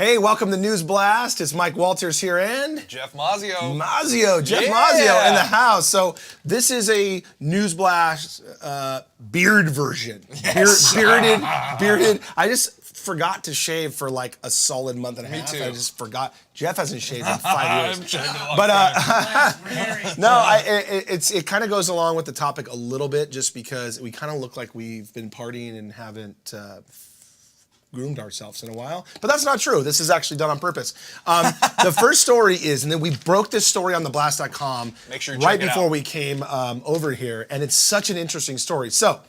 Hey, welcome to NewsBlast. It's Mike Walters here and Jeff Mazio. Jeff Mazio in the house. So this is a NewsBlast beard version. Yes. Bearded. I just forgot to shave for like a solid month and a half. too. I just forgot. Jeff hasn't shaved in 5 years. I'm shaving a long But time. no, it kind of goes along with the topic a little bit, just because we kind of look like we've been partying and haven't groomed ourselves in a while. But that's not true. This is actually done on purpose. The first story is, and then we broke this story on theblast.com Make sure you right check it before out. we came over here, and it's such an interesting story. So,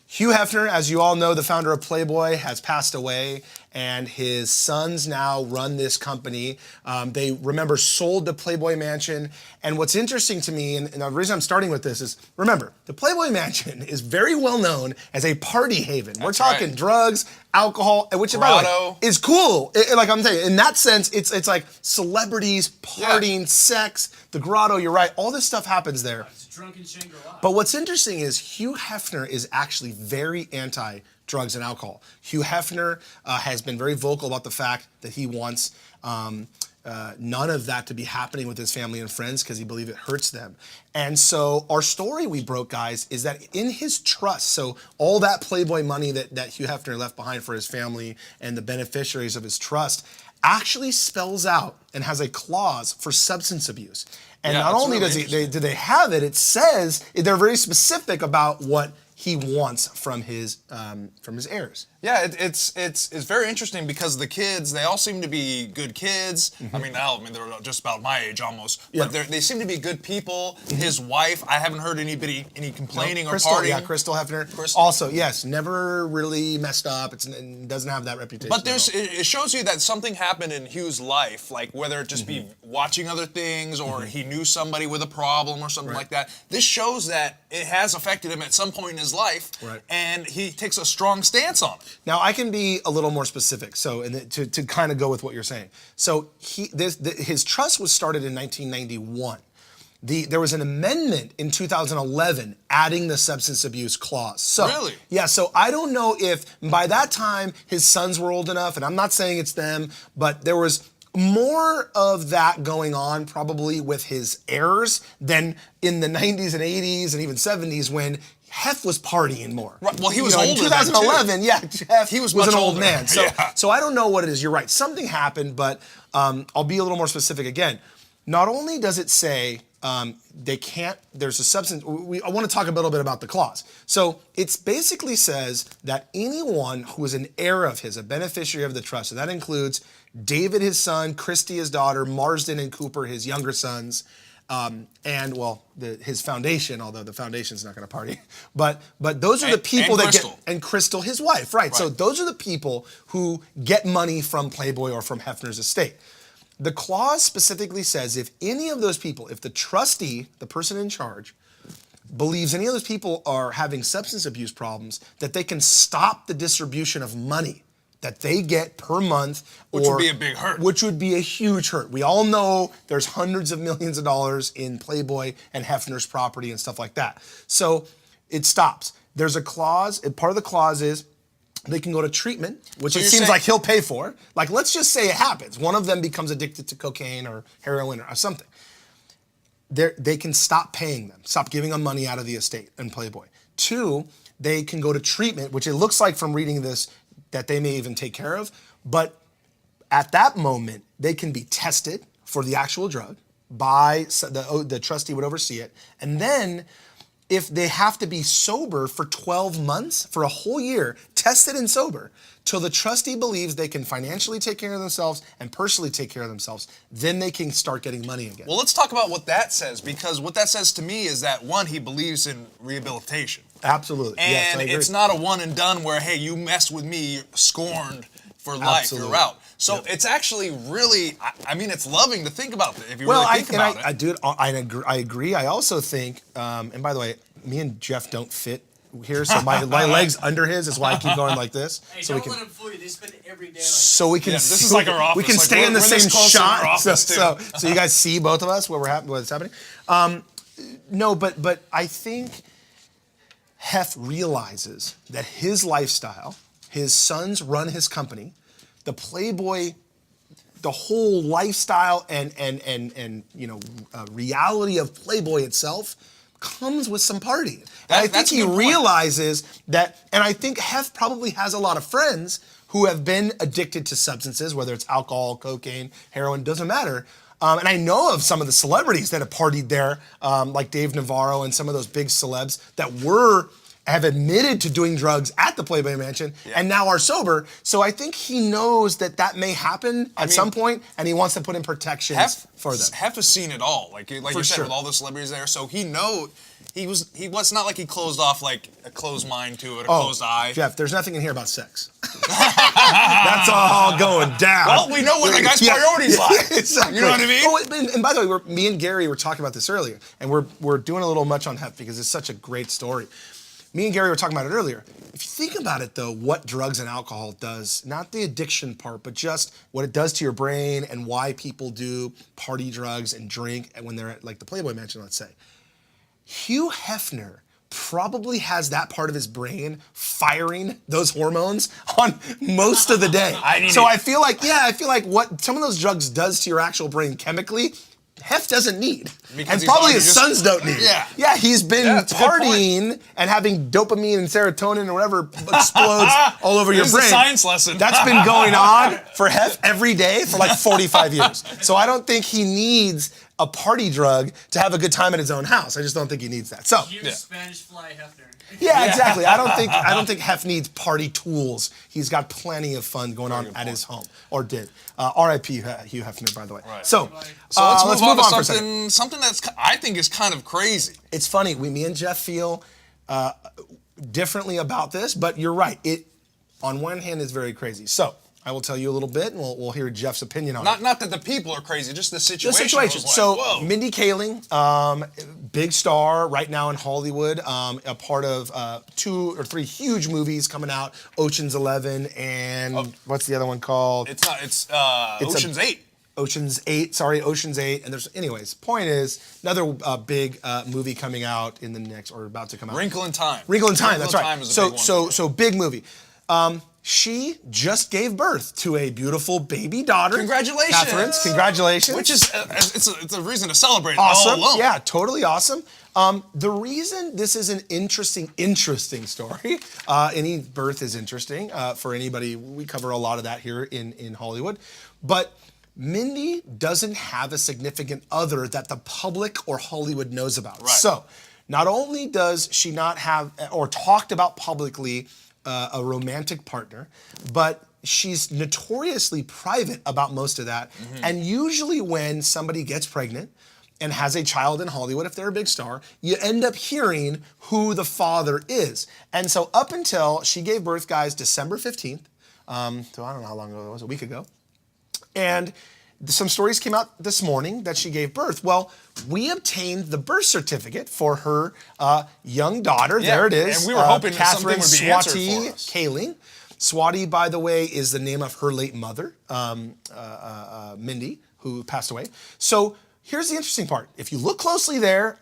Hugh Hefner, as you all know, the founder of Playboy, has passed away, and his sons now run this company. They, remember, sold the Playboy Mansion. And what's interesting to me, and the reason I'm starting with this is, remember, the Playboy Mansion is very well known as a party haven. We're talking right. drugs, alcohol, which, by the way, is cool. Like I'm telling you, in that sense, it's like celebrities, partying, sex, the grotto, you're right. All this stuff happens there. Drunken Shangri-La. But what's interesting is Hugh Hefner is actually very anti-drugs and alcohol. Hugh Hefner has been very vocal about the fact that he wants none of that to be happening with his family and friends because he believes it hurts them. And so our story we broke, guys, is that in his trust, so all that Playboy money that Hugh Hefner left behind for his family and the beneficiaries of his trust actually spells out and has a clause for substance abuse. And not only do they have it, it says they're very specific about what he wants from his heirs. Yeah, it's very interesting because the kids, they all seem to be good kids. Mm-hmm. I mean, they're just about my age almost. Yeah. But they seem to be good people. Mm-hmm. His wife, I haven't heard any complaining or Crystal, partying. yeah, Crystal Hefner. Crystal. Also, yes, never really messed up. It doesn't have that reputation. But it shows you that something happened in Hugh's life, like whether it just be watching other things or he knew somebody with a problem or something like that. This shows that it has affected him at some point in his life, and he takes a strong stance on it. Now, I can be a little more specific, so to kind of go with what you're saying. So his trust was started in 1991. There was an amendment in 2011 adding the substance abuse clause. So, really? Yeah, so I don't know if by that time his sons were old enough, and I'm not saying it's them, but there was more of that going on probably with his heirs than in the 90s and 80s and even 70s when Hef was partying more. Right. Well, he was older in 2011, Hef was an old man. So, so I don't know what it is. You're right. Something happened, but I'll be a little more specific again. Not only does it say they can't, there's a substance, I want to talk a little bit about the clause. So it basically says that anyone who is an heir of his, a beneficiary of the trust, so that includes David, his son, Christy, his daughter, Marsden and Cooper, his younger sons, and well, his foundation, although the foundation's not going to party, but those are the people that get, and Crystal, his wife, right? So those are the people who get money from Playboy or from Hefner's estate. The clause specifically says if any of those people, if the trustee, the person in charge, believes any of those people are having substance abuse problems, that they can stop the distribution of money that they get per month. Which would be a big hurt. Which would be a huge hurt. We all know there's hundreds of millions of dollars in Playboy and Hefner's property and stuff like that. So it stops. There's a clause, and part of the clause is they can go to treatment, which it seems like he'll pay for. Like, let's just say it happens. One of them becomes addicted to cocaine or heroin or something. They can stop paying them, stop giving them money out of the estate in Playboy. 2, they can go to treatment, which it looks like from reading this that they may even take care of. But at that moment, they can be tested for the actual drug by the trustee would oversee it. And then if they have to be sober for 12 months, for a whole year, tested and sober, till the trustee believes they can financially take care of themselves and personally take care of themselves, then they can start getting money again. Well, let's talk about what that says, because what that says to me is that, one, he believes in rehabilitation. Absolutely. And yes, I agree. it's not a one and done where, hey, you mess with me, you're scorned for life, you're out. So it's actually really, I mean, it's loving to think about it if you really think about it. I agree. I also think, and by the way, me and Jeff don't fit here, so my leg's under his is why I keep going like this. Hey, so don't let him fool you. They spend every day like so we can. This is like our office. We can stay like in the same shot. So you guys see both of us what's happening. No, but I think Hef realizes that his lifestyle, his sons run his company, the Playboy the whole lifestyle and reality of Playboy itself comes with some partying. And I think he realizes that, and I think Hef probably has a lot of friends who have been addicted to substances, whether it's alcohol, cocaine, heroin, doesn't matter. And I know of some of the celebrities that have partied there, like Dave Navarro and some of those big celebs that have admitted to doing drugs at the Playboy Mansion and now are sober. So I think he knows that may happen at some point, and he wants to put in protections for them. Hef has seen it all, like you said, with all the celebrities there. So he was not like he closed off like a closed mind to it, a closed eye. Jeff, there's nothing in here about sex. That's all going down. Well, we know where the guy's priorities lie. Exactly. You know what I mean? Oh, and by the way, me and Gary were talking about this earlier, and we're doing a little much on Hef because it's such a great story. Me and Gary were talking about it earlier. If you think about it, though, what drugs and alcohol does, not the addiction part, but just what it does to your brain and why people do party drugs and drink when they're at like the Playboy Mansion, let's say. Hugh Hefner probably has that part of his brain firing those hormones on most of the day. I feel like what some of those drugs does to your actual brain chemically, Hef doesn't need. Because and probably his sons don't need. Yeah, he's been partying and having dopamine and serotonin or whatever explodes all over your brain. This is a science lesson. That's been going on for Hef every day for like 45 years. So I don't think he needs a party drug to have a good time at his own house. I just don't think he needs that. So Huge Spanish fly Hefner. Yeah, exactly. I don't think Hef needs party tools. He's got plenty of fun going on at his home, or did. R.I.P. Hugh Hefner, by the way. Right. So let's move on for something that's I think is kind of crazy. It's funny. Me and Jeff feel differently about this, but you're right. It, on one hand, is very crazy. So I will tell you a little bit, and we'll hear Jeff's opinion on it. Not that the people are crazy, just the situation. The situation. Like, so whoa. Mindy Kaling, big star right now in Hollywood, a part of 2 or 3 huge movies coming out, Ocean's 11 and what's the other one called? It's Ocean's 8. Ocean's 8, and anyways, point is, another big movie coming out in the next, or about to come out. Wrinkle in Time. That's right. Is a big one. So big movie. She just gave birth to a beautiful baby daughter. Congratulations. Catherine, congratulations. Which is, it's a reason to celebrate. Awesome. All alone. Yeah, totally awesome. The reason this is an interesting story, any birth is interesting for anybody. We cover a lot of that here in Hollywood. But Mindy doesn't have a significant other that the public or Hollywood knows about. Right. So not only does she not have or talked about publicly a romantic partner, but she's notoriously private about most of that. Mm-hmm. And usually when somebody gets pregnant and has a child in Hollywood, if they're a big star, you end up hearing who the father is. And so up until she gave birth, guys, December 15th, so I don't know how long ago it was, a week ago, and some stories came out this morning that she gave birth. Well, we obtained the birth certificate for her young daughter. Yeah, there it is. And we were hoping Catherine that something would be answered for us. Kaling. Swati, by the way, is the name of her late mother, Mindy, who passed away. So here's the interesting part. If you look closely there,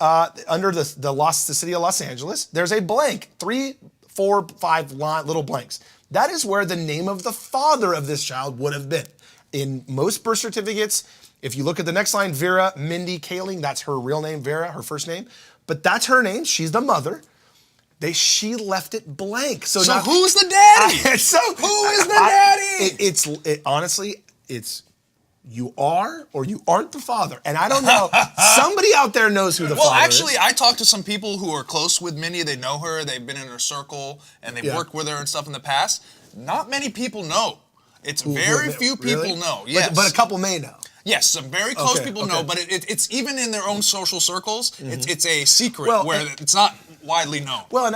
under the city of Los Angeles, there's a blank, 3, 4, 5 little blanks. That is where the name of the father of this child would have been. In most birth certificates, if you look at the next line, Vera Mindy Kaling, that's her real name, Vera, her first name. But that's her name. She's the mother. She left it blank. So who's the daddy? Who is the daddy? Honestly, it's you are or you aren't the father. And I don't know. Somebody out there knows who the father is. Well, actually, I talked to some people who are close with Mindy. They know her. They've been in her circle, and they've worked with her and stuff in the past. Not many people know. It's very few people know. Yes. But a couple may know. Yes, some very close people know, but it's even in their own social circles, it's a secret where it's not widely known. Well,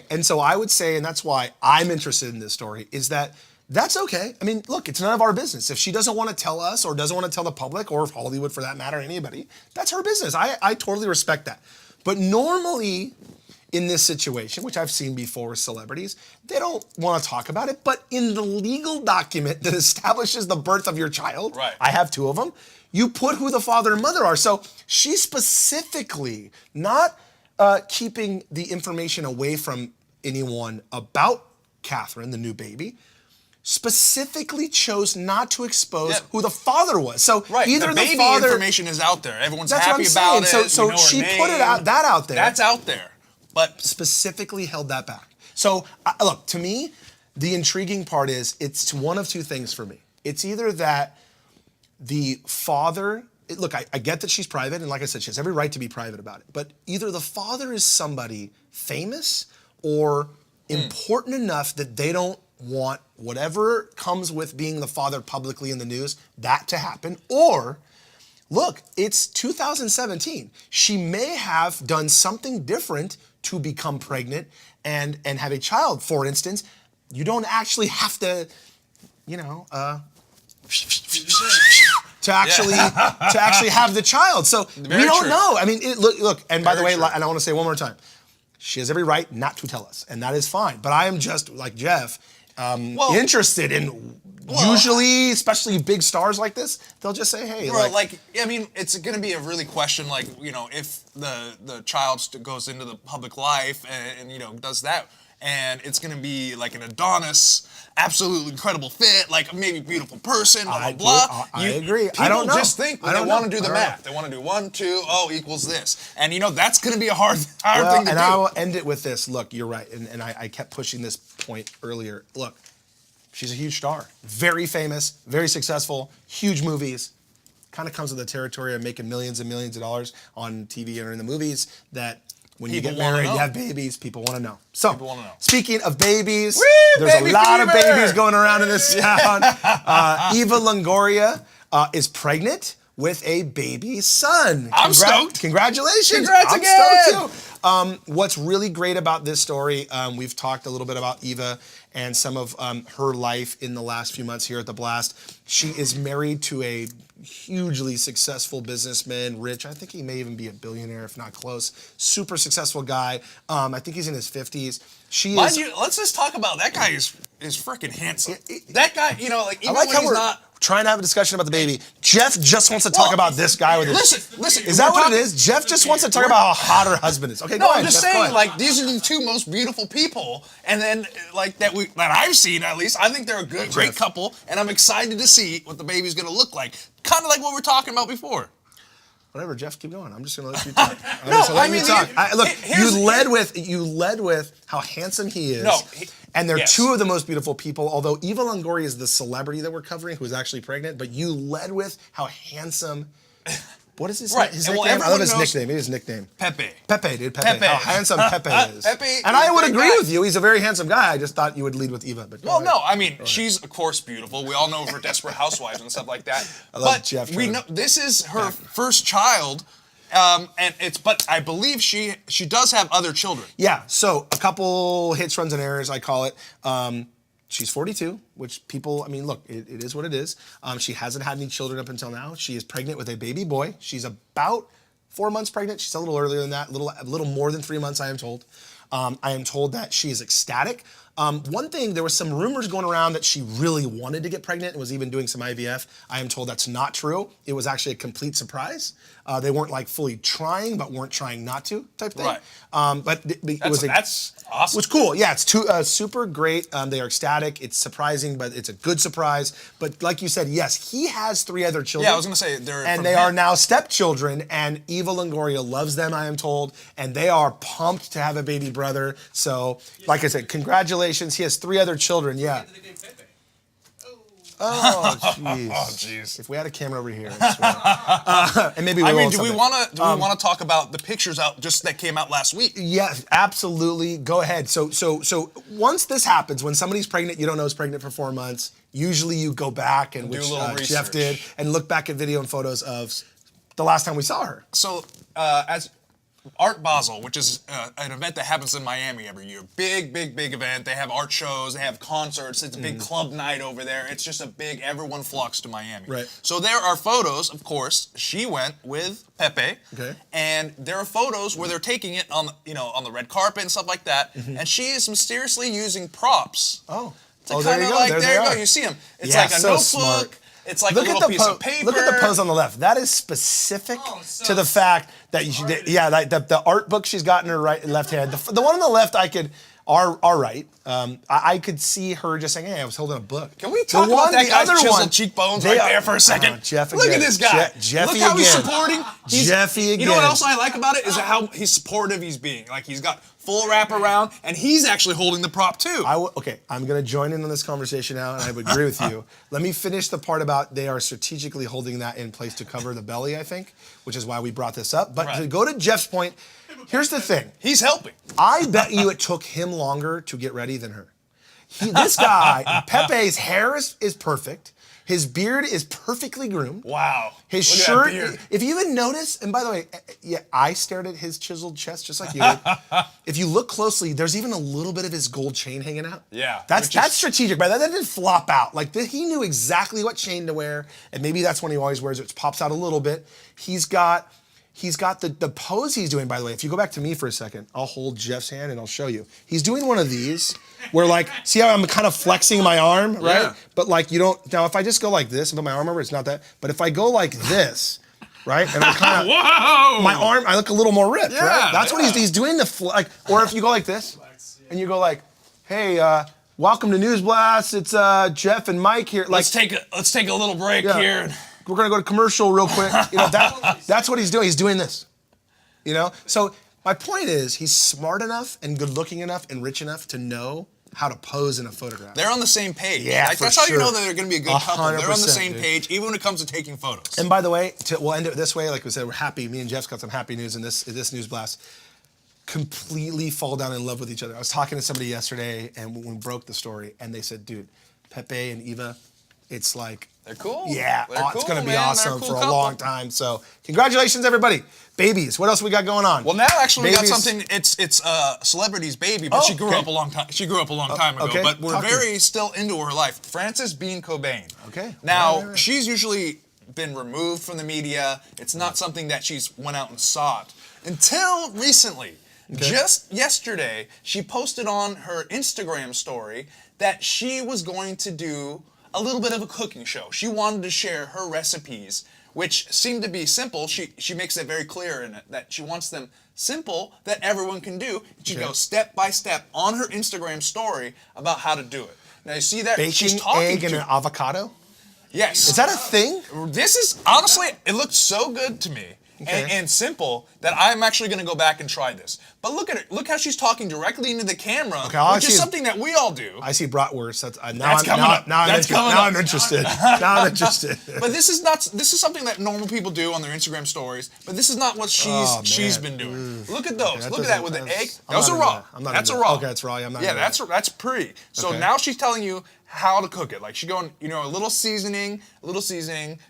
and so I would say, and that's why I'm interested in this story, is that that's okay. I mean, look, it's none of our business. If she doesn't want to tell us or doesn't want to tell the public or Hollywood for that matter, anybody, that's her business. I totally respect that. But normally, in this situation, which I've seen before with celebrities, they don't want to talk about it, but in the legal document that establishes the birth of your child, I have 2 of them, you put who the father and mother are. So she's specifically not keeping the information away from anyone about Catherine, the new baby. specifically chose not to expose who the father was. So Right. either the baby father information is out there. Everyone's That's happy what I'm about saying. it. So we know her she put name. that out there. That's out there. But Specifically held that back. So look, to me, the intriguing part is it's one of two things for me. It's either that the father, look, I get that she's private, and like I said, she has every right to be private about it, but either the father is somebody famous or important enough that they don't want whatever comes with being the father publicly in the news, that to happen, or look, it's 2017. She may have done something different to become pregnant and have a child. For instance, you don't actually have to, to actually have the child. So Very we don't true. know. I mean, look. And by the way, Very true. and I want to say one more time, she has every right not to tell us, and that is fine. But I am just like Jeff, interested in. Usually, especially big stars like this, they'll just say, "Hey." It's going to be a really question, if the child goes into the public life and does that, and it's going to be like an Adonis, absolutely incredible fit, like maybe beautiful person, blah, blah, blah. I agree. People I don't know. just think I they don't want to know. do the I don't math. They want to do 1, 2, equals this. And that's going to be a hard thing to do. I will end it with this. Look, you're right. And I kept pushing this point earlier. Look, she's a huge star. Very famous, very successful, huge movies. Kind of comes with the territory of making millions and millions of dollars on TV or in the movies that when People you get wanna married, know. you have babies, people want to know. So, People wanna know. speaking of babies, Woo, there's baby a lot of fever! babies going around in this town. Eva Longoria is pregnant with a baby son. I'm stoked. Congratulations. Congrats I'm again. stoked too. What's really great about this story, we've talked a little bit about Eva and some of her life in the last few months here at The Blast. She is married to a hugely successful businessman, rich. I think he may even be a billionaire, if not close. Super successful guy. I think he's in his 50s. Mind you, let's just talk about that guy is freaking handsome. That guy, even I like when how he's we're not. trying to have a discussion about the baby. Jeff just wants to talk about this guy with his... Listen. Is that what it is? Jeff just wants to talk about how hot her husband is. Okay, go No, ahead, I'm just Jeff, go saying, ahead. these are the two most beautiful people, and then that I've seen at least. I think they're a great couple, and I'm excited to see what the baby's gonna look like. Kind of like what we're talking about before. Whatever, Jeff, keep going. I'm just gonna let you talk. Look, you led with how handsome he is. No, and they're yes. two of the most beautiful people, although Eva Longoria is the celebrity that we're covering who is actually pregnant, but you led with how handsome. What is his, Right. his And nickname? I love his everyone knows- nickname. Maybe his nickname. Pepe. Pepe, dude. Pepe. How handsome Pepe is. Pepe and is I a would great agree guy. with you. He's a very handsome guy. I just thought you would lead with Eva. But go Well, ahead. no, I mean she's of course beautiful. We all know her Desperate Housewives and stuff like that. I love but Jeff we trying know to- this is her first child, but I believe she does have other children. Yeah, so a couple hits, runs, and errors, I call it. She's 42, which people, look, it is what it is. She hasn't had any children up until now. She is pregnant with a baby boy. She's about 4 months pregnant. She's a little earlier than that, a little more than 3 months, I am told. I am told that she is ecstatic. One thing, there was some rumors going around that she really wanted to get pregnant and was even doing some IVF. I am told that's not true. It was actually a complete surprise. They weren't like fully trying, but weren't trying not to type thing. Right. But it was That's awesome. it was cool. Yeah, it's super great. They are ecstatic. It's surprising, but it's a good surprise. But like you said, yes, he has 3 other children. Yeah, I was gonna say they're and from they him. are now stepchildren. And Eva Longoria loves them, I am told, and they are pumped to have a baby brother. So, like I said, congratulations. He has 3 other children. Yeah. Oh, jeez. Oh, jeez. If we had a camera over here, I swear. And maybe we will do we someday. want to talk about the pictures that came out last week? Yeah, absolutely. Go ahead. So once this happens, when somebody's pregnant, you don't know is pregnant for 4 months. Usually you go back and Do a which little Jeff research. did and look back at video and photos of the last time we saw her. So as Art Basel, which is an event that happens in Miami every year. Big event. They have art shows, they have concerts. It's a big club night over there. It's just everyone flocks to Miami. Right. So there are photos, of course. She went with Pepe. Okay. And there are photos where they're taking it on the red carpet and stuff like that. And she is mysteriously using props. Oh. To Oh, there kind you of go. like, There there they you go. are. You see them. It's Yeah, like a so notebook. smart. It's like Look a at little the piece of paper. Look at the pose on the left. That is specific to the fact that the art book she's got in her right and left hand. The one on the left, are right. I could see her just saying, "Hey, I was holding a book." Can we talk about that guy's chiseled cheekbones they right are- there for a second? Jeff Look again. at this guy. Jeffy Look how he's again. supporting. Jeffy You know what again. else I like about it is how he's supportive he's being. Like he's got full wrap around, and he's actually holding the prop too. Okay, I'm going to join in on this conversation now, and I would agree with you. Let me finish the part about they are strategically holding that in place to cover the belly, I think, which is why we brought this up. But to go to Jeff's point, here's the thing. He's helping. I bet you it took him longer to get ready than her. This guy, Pepe's hair is perfect. His beard is perfectly groomed. Wow. His Look at shirt, that beard. if you even notice, and by the way, yeah, I stared at his chiseled chest just like you did. If you look closely, there's even a little bit of his gold chain hanging out. Yeah, That's which is- strategic, but that didn't flop out. Like he knew exactly what chain to wear, and maybe that's when he always wears it. It pops out a little bit. He's got the pose he's doing, by the way. If you go back to me for a second, I'll hold Jeff's hand and I'll show you. He's doing one of these where like, see how I'm kind of flexing my arm, right? Yeah. But like you don't, now if I just go like this and put my arm over, it's not that. But if I go like this, right? And I'm kind of, Whoa! my arm, I look a little more ripped, Yeah, right? That's what yeah. he's doing like, or if you go like this and you go like, hey, welcome to NewsBlast. It's Jeff and Mike here. Like, Let's take a little break Yeah. here. We're gonna go to commercial real quick. You know, that's what he's doing. He's doing this. You know? So my point is he's smart enough and good looking enough and rich enough to know how to pose in a photograph. They're on the same page. Yeah, Like, for that's how you sure. know that they're going to be a good couple. They're on the 100%, same dude. page, even when it comes to taking photos. And by the way, we'll end it this way. Like we said, we're happy. Me and Jeff's got some happy news in this news blast. Completely fall down in love with each other. I was talking to somebody yesterday and we broke the story and they said, dude, Pepe and Eva, it's like, They're cool. yeah, They're it's cool, going to be man. awesome They're for a cool long couple. time. So congratulations, everybody. Babies, what else we got going on? Well, now actually we got Babies. something. It's a celebrity's baby, but Oh, she grew okay. up a long time. She grew up a long time ago, okay. but we're Talk to me. very still into her life. Frances Bean Cobain. Okay. Now Right. she's usually been removed from the media. It's not something that she's went out and sought until recently. Just yesterday, she posted on her Instagram story that she was going to do a little bit of a cooking show. She wanted to share her recipes, which seemed to be simple. She makes it very clear in it that she wants them simple that everyone can do. She goes step by step on her Instagram story about how to do it. Now you see that she's Baking talking egg to and an avocado? yes. Is that a thing? This is honestly, it looked so good to me and simple that I'm actually going to go back and try this. But look at it. Look how she's talking directly into the camera, Okay, all I which see is is- something that we all do. I see bratwurst. That's coming up. That's coming now up. I'm interested. Now I'm interested. But this is not. This is something that normal people do on their Instagram stories. But this is not what she's man. been doing. Look at those. that Look at that with the doesn't- egg. I'm Those not are into raw. that. I'm not That's a into raw. that. Okay, it's raw. Yeah, I'm not Yeah, into that's pre. So Okay. now she's telling you how to cook it. Like she's going, a little seasoning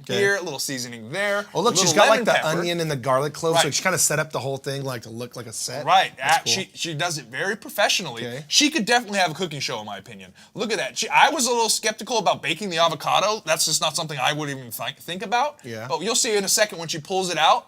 here, a little seasoning there. Oh, look, a she's little got like lemon the pepper. onion and the garlic cloves. So Right. she kind of set up the whole thing like to look like a set. Right. That's cool. She does it very professionally. Okay. She could definitely have a cooking show, in my opinion. Look at that. I was a little skeptical about baking the avocado. That's just not something I would even think about. Yeah. But you'll see in a second when she pulls it out.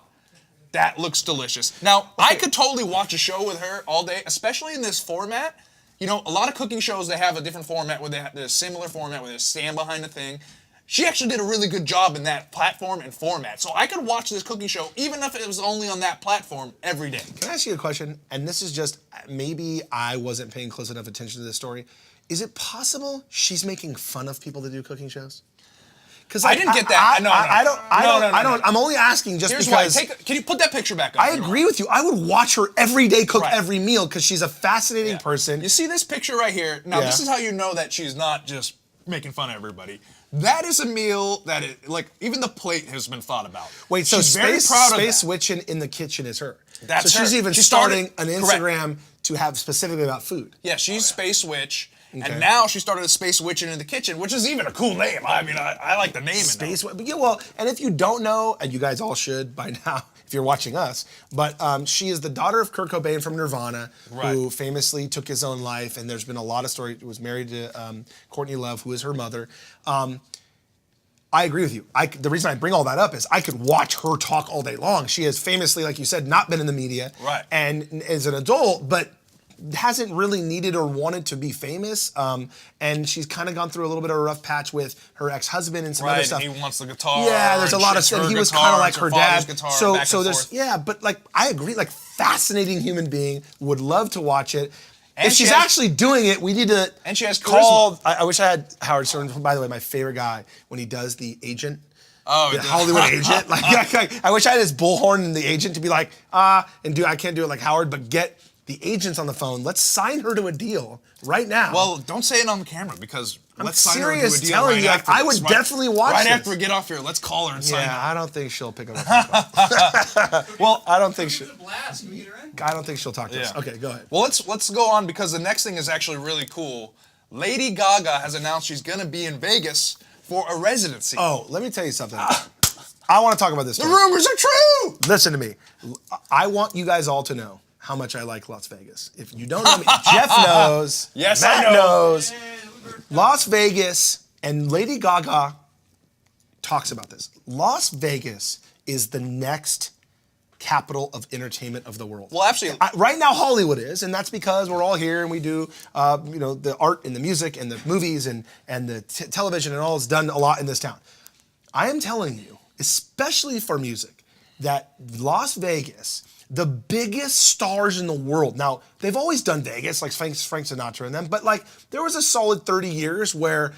That looks delicious. Now, I could totally watch a show with her all day, especially in this format. A lot of cooking shows, they have a different format where they have a similar format where they stand behind a thing. She actually did a really good job in that platform and format. So I could watch this cooking show, even if it was only on that platform, every day. Can I ask you a question? And this is just, maybe I wasn't paying close enough attention to this story. Is it possible she's making fun of people that do cooking shows? Because I didn't get that. No. I don't. I'm only asking just Here's why. because. Can you put that picture back up? I agree with you. I would watch her every day cook Right. every meal because she's a fascinating person. You see this picture right here? Now, Yeah. this is how you know that she's not just making fun of everybody. That is a meal that even the plate has been thought about. Wait, so she's very proud of Space that. Witchin in the kitchen is her. That's so she's her. even She starting started- an correct. Instagram to have specifically about food. Yeah, she's Space Witch. Okay. And now she started a Space Witch in the kitchen, which is even a cool name. I mean, I like the name. Space Witch. Yeah, well, and if you don't know, and you guys all should by now, if you're watching us, but she is the daughter of Kurt Cobain from Nirvana, who famously took his own life, and there's been a lot of stories. Was married to Courtney Love, who is her mother. I agree with you. The reason I bring all that up is I could watch her talk all day long. She has famously, like you said, not been in the media, Right. and as an adult, but hasn't really needed or wanted to be famous. And she's kind of gone through a little bit of a rough patch with her ex-husband and some other Right, stuff. and he wants the guitar. Yeah, there's a lot of it's stuff. her He was guitar, kind of like it's her father's dad. Guitar, So, back so and there's forth. yeah, but like I agree. Like fascinating human being. Would love to watch it. And if she's she has- actually doing it, we need to And she has call. I wish I had Howard Stern. By the way, my favorite guy when he does the agent. Oh, The Hollywood agent. I wish I had his bullhorn and the agent to be like, I can't do it like Howard, but get the agents on the phone. Let's sign her to a deal right now. Well, don't say it on the camera because let's sign her to a serious deal telling right you, after I this, would right? definitely watch Right this. after we get off here, let's call her and sign yeah, her. I don't think she'll pick up the phone call. Well, I don't think she. Blast. Can we get her in? I don't think she'll talk to us. Yeah. Okay, go ahead. Well, let's go on because the next thing is actually really cool. Lady Gaga has announced she's going to be in Vegas for a residency. Oh, let me tell you something. I want to talk about this. The story. rumors are true. Listen to me. I want you guys all to know how much I like Las Vegas. If you don't know me, Jeff knows. Yes, Matt I know. knows. Las Vegas, and Lady Gaga talks about this. Las Vegas is the next capital of entertainment of the world. Well, actually, Right now Hollywood is, and that's because we're all here and we do, the art and the music and the movies and the television and all is done a lot in this town. I am telling you, especially for music, that Las Vegas, the biggest stars in the world. Now, they've always done Vegas, like Frank Sinatra and them, but like there was a solid 30 years where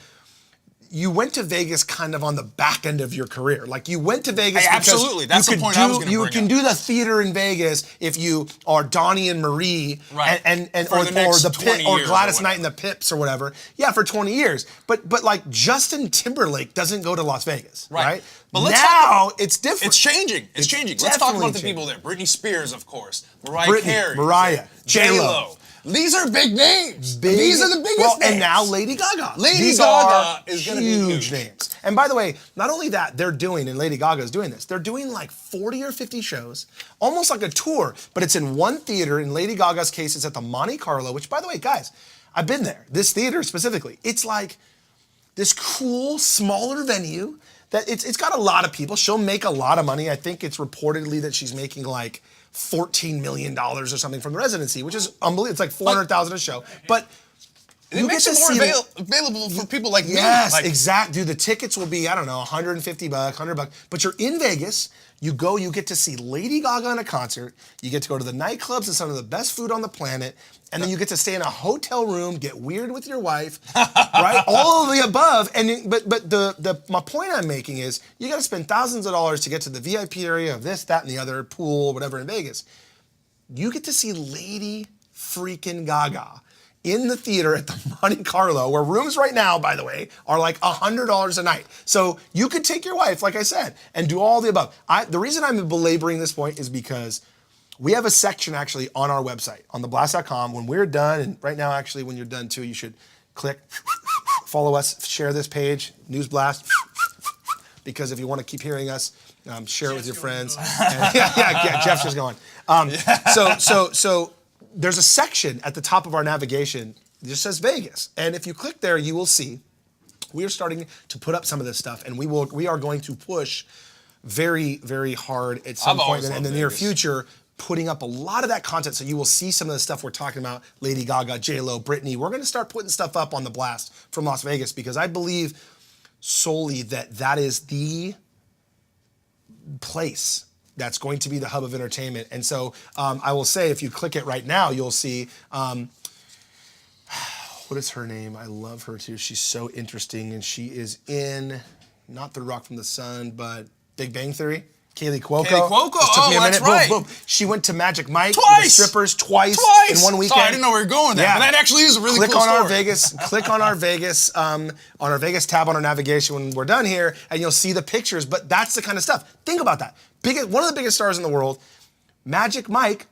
you went to Vegas kind of on the back end of your career. Like you went to Vegas Hey, because absolutely. That's you the could point I was gonna you bring can up. do the theater in Vegas if you are Donnie and Marie Right. and For or the next the 20 Pit or years or Gladys whatever. Knight and the Pips or whatever. Yeah, for 20 years. But like Justin Timberlake doesn't go to Las Vegas, right? But let's now it's different. It's changing. It's changing. Let's talk definitely about the people there. Britney Spears, of course. Mariah Britney, Carey. Mariah, J-Lo. These are big names. These are the biggest well, names. And now Lady Gaga. Lady These Gaga are is gonna be huge. names. And by the way, not only that, and Lady Gaga is doing this, they're doing like 40 or 50 shows, almost like a tour, but it's in one theater. In Lady Gaga's case, it's at the Monte Carlo, which by the way, guys, I've been there. This theater specifically. It's like this cool, smaller venue that it's got a lot of people. She'll make a lot of money. I think it's reportedly that she's making like $14 million or something from the residency, which is unbelievable. It's like $400,000 a show. But It you makes get it to more see available for people like me. Yes, Like, exactly. Dude, the tickets will be, I don't know, $150, $100. But you're in Vegas. You go, you get to see Lady Gaga in a concert. You get to go to the nightclubs and some of the best food on the planet. And then you get to stay in a hotel room, get weird with your wife, right? All of the above. And but my point I'm making is you got to spend thousands of dollars to get to the VIP area of this, that, and the other pool, whatever in Vegas. You get to see Lady freaking Gaga in the theater at the Monte Carlo, where rooms right now, by the way, are like $100 a night. So you could take your wife, like I said, and do all the above. The reason I'm belaboring this point is because we have a section actually on our website, on theblast.com. When we're done, and right now actually when you're done too, you should click, follow us, share this page, NewsBlast, because if you want to keep hearing us, share it with your friends. And, yeah, Jeff's just going. So there's a section at the top of our navigation that just says Vegas. And if you click there, you will see we are starting to put up some of this stuff, and we are going to push very, very hard at some I've point always in the loved near Vegas. future, putting up a lot of that content. So you will see some of the stuff we're talking about, Lady Gaga, J-Lo, Britney. We're going to start putting stuff up on the Blast from Las Vegas because I believe solely that is the place that's going to be the hub of entertainment. And so I will say, if you click it right now, you'll see, what is her name? I love her too. She's so interesting. And she is in, not The Rock from the Sun, but Big Bang Theory. Kaylee Cuoco. Kaylee Cuoco? Just took me a Oh, that's minute. right. Boom, boom. She went to Magic Mike. Twice! With the strippers twice in one weekend. Sorry, I didn't know where you were going there. Yeah. But that actually is a really Click cool on story. our Vegas. Click on our Vegas tab on our navigation when we're done here, and you'll see the pictures. But that's the kind of stuff. Think about that. One of the biggest stars in the world, Magic Mike,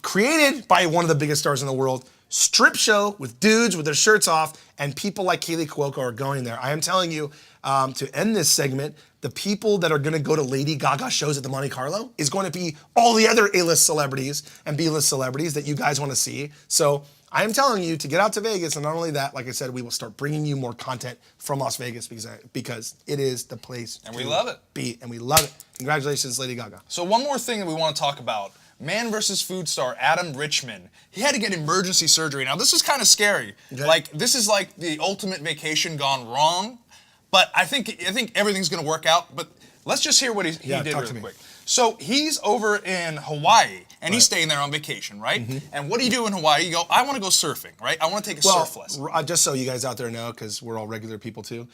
created by one of the biggest stars in the world. Strip show with dudes with their shirts off, and people like Kaylee Cuoco are going there. I am telling you, to end this segment, the people that are going to go to Lady Gaga shows at the Monte Carlo is going to be all the other A-list celebrities and B-list celebrities that you guys want to see. So I am telling you to get out to Vegas, and not only that, like I said, we will start bringing you more content from Las Vegas because it is the place And to we love it. be, and we love it. Congratulations, Lady Gaga. So one more thing that we want to talk about. Man versus food star Adam Richman. He had to get emergency surgery. Now this is kind of scary. Okay. Like this is like the ultimate vacation gone wrong. But I think everything's gonna work out. But Let's just hear what he did talk real to me. quick. So he's over in Hawaii, and he's staying there on vacation, right? And what do you do in Hawaii? You go, I want to go surfing, right? I want to take a surf lesson. Just so you guys out there know, because we're all regular people too,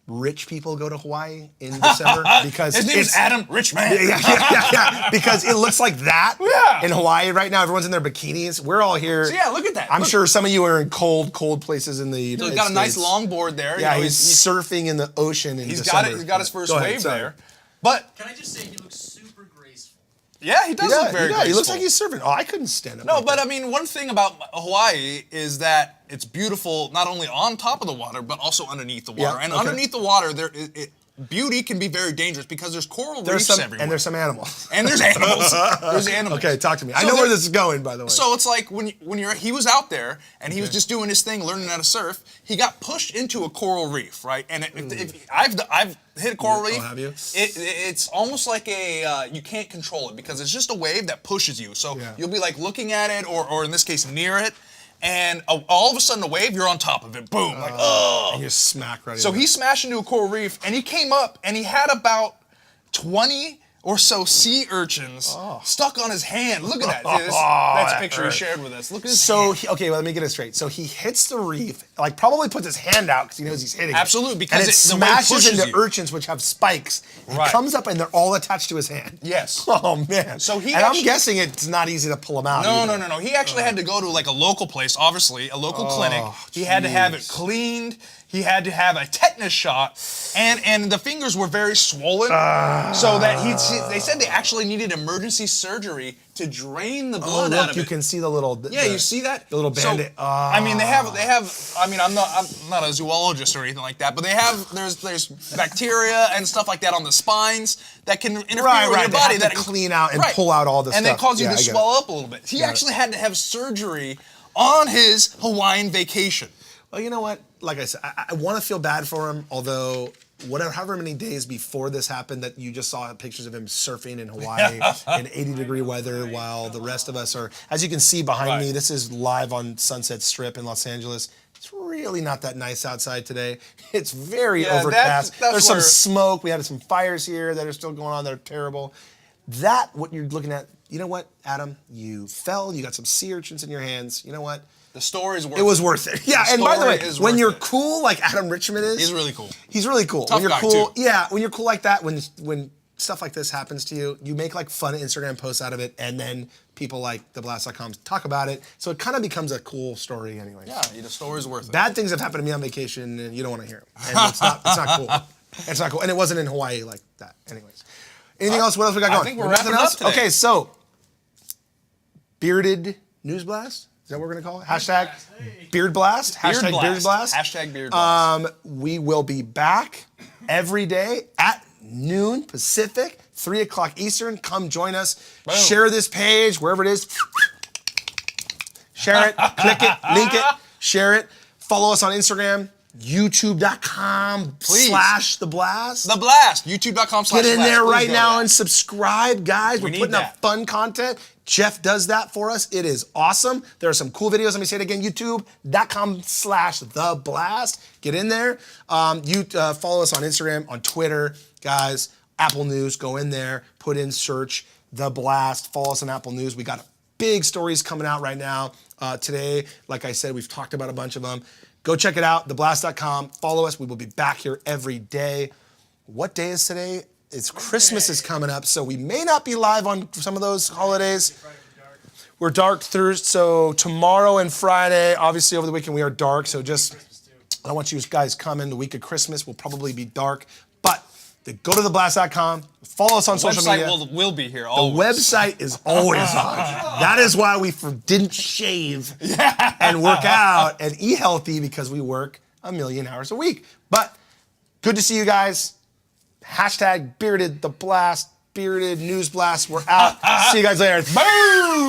rich people go to Hawaii in December because his name is Adam Richman. Yeah. Because it looks like that in Hawaii right now. Everyone's in their bikinis. We're all here. So yeah, look at that. I'm sure some of you are in cold places in the United So he's got a nice States. longboard there. Yeah, you know, he's surfing in the ocean in he's December. He's got his first Go ahead, wave sorry. there. But Can I just say he looks super graceful? yeah, he does look very graceful. he looks like he's surfing. Oh, I couldn't stand up. No, like but that. I mean, one thing about Hawaii is that it's beautiful not only on top of the water, but also underneath the water. Yeah, And okay. underneath the water, beauty can be very dangerous because there's coral reefs everywhere. And there's some animals. And there's animals. There's animals. Okay, talk to me. I So know where there- this is going, by the way. So it's like he was out there and he was just doing his thing, learning how to surf. He got pushed into a coral reef, right? And I've hit a coral reef. Oh, have you? It's almost like you can't control it because it's just a wave that pushes you. So you'll be like looking at it, or in this case near it, and all of a sudden a wave, you're on top of it. Boom! Like and you smack right. So he smashed into a coral reef, and he came up, and he had about 20 or so sea urchins stuck on his hand. Look at that. That's a picture he shared with us. Look at his hand. Okay, well, let me get it straight. So he hits the reef, like probably puts his hand out because he knows he's hitting it. Absolutely, because and it the wave smashes pushes into you. urchins, which have spikes. It Right. comes up and they're all attached to his hand. Yes. Oh man. So he and actually- I'm guessing it's not easy to pull them out. No. either. He actually had to go to like a local place, obviously, a local clinic. He had to have it jeez. cleaned. He had to have a tetanus shot, and the fingers were very swollen. So that they said they actually needed emergency surgery to drain the blood out Look, of you it. can see the little. You see that? The little bandit. So, I mean, they have. I mean, I'm not a zoologist or anything like that, but they have. There's bacteria and stuff like that on the spines that can interfere with your They body. have to clean out and pull out all the and stuff. they cause you Yeah, to I get it. swell up a little bit. He actually had to have surgery on his Hawaiian vacation. Well, you know what? Like I said, I want to feel bad for him, although however many days before this happened that you just saw pictures of him surfing in Hawaii in 80-degree weather while the rest of us are, as you can see behind me, this is live on Sunset Strip in Los Angeles. It's really not that nice outside today. It's very overcast. that's There's some where- smoke. We had some fires here that are still going on that are terrible. What you're looking at, you know what, Adam? You fell, you got some sea urchins in your hands. You know what? The story's worth It was worth it. Yeah, The and by the way, story is when worth you're it. cool like Adam Richman is, He's really cool. He's really cool. Tough when you're guy, cool, too. yeah, when you're cool like that, when stuff like this happens to you, you make like fun Instagram posts out of it, and then people like theblast.com talk about it. So it kind of becomes a cool story anyway. Yeah, the story's worth it. Bad things have happened to me on vacation, and you don't want to hear them. And it's not cool. It's not cool. And it wasn't in Hawaii like that. Anyways. Anything else? What else we got going? I think we're Nothing wrapping else? up today. Okay, so bearded NewsBlast? Is that what we're gonna call it? Hashtag Beard Blast. Hashtag Beard Blast. Hashtag Beard Blast. We will be back every day at noon Pacific, 3 o'clock Eastern. Come join us. Boom. Share this page, wherever it is. Share it, click it, link it, share it. Follow us on Instagram, youtube.com/theblast. The Blast. YouTube.com/. Get in there right now and subscribe, guys. We're need putting that. up fun content. Jeff does that for us. It is awesome. There are some cool videos. Let me say it again, youtube.com/theblast. Get in there. Follow us on Instagram, on Twitter, guys. Apple News, go in there, put in search The Blast. Follow us on Apple News. We got big stories coming out right now. Today, like I said, we've talked about a bunch of them. Go check it out, theblast.com. Follow us. We will be back here every day. What day is today? It's Christmas is coming up, so we may not be live on some of those holidays. We're dark Thursday, so tomorrow and Friday, obviously over the weekend we are dark, so just, I don't want you guys coming the week of Christmas. We'll probably be dark, but go to theblast.com, follow us on social media. Website will be here The always. website is always on. That is why we didn't shave and work out and eat healthy, because we work 1,000,000 hours a week. But good to see you guys. Hashtag bearded the blast, bearded news blast. We're out. See you guys later. Boom!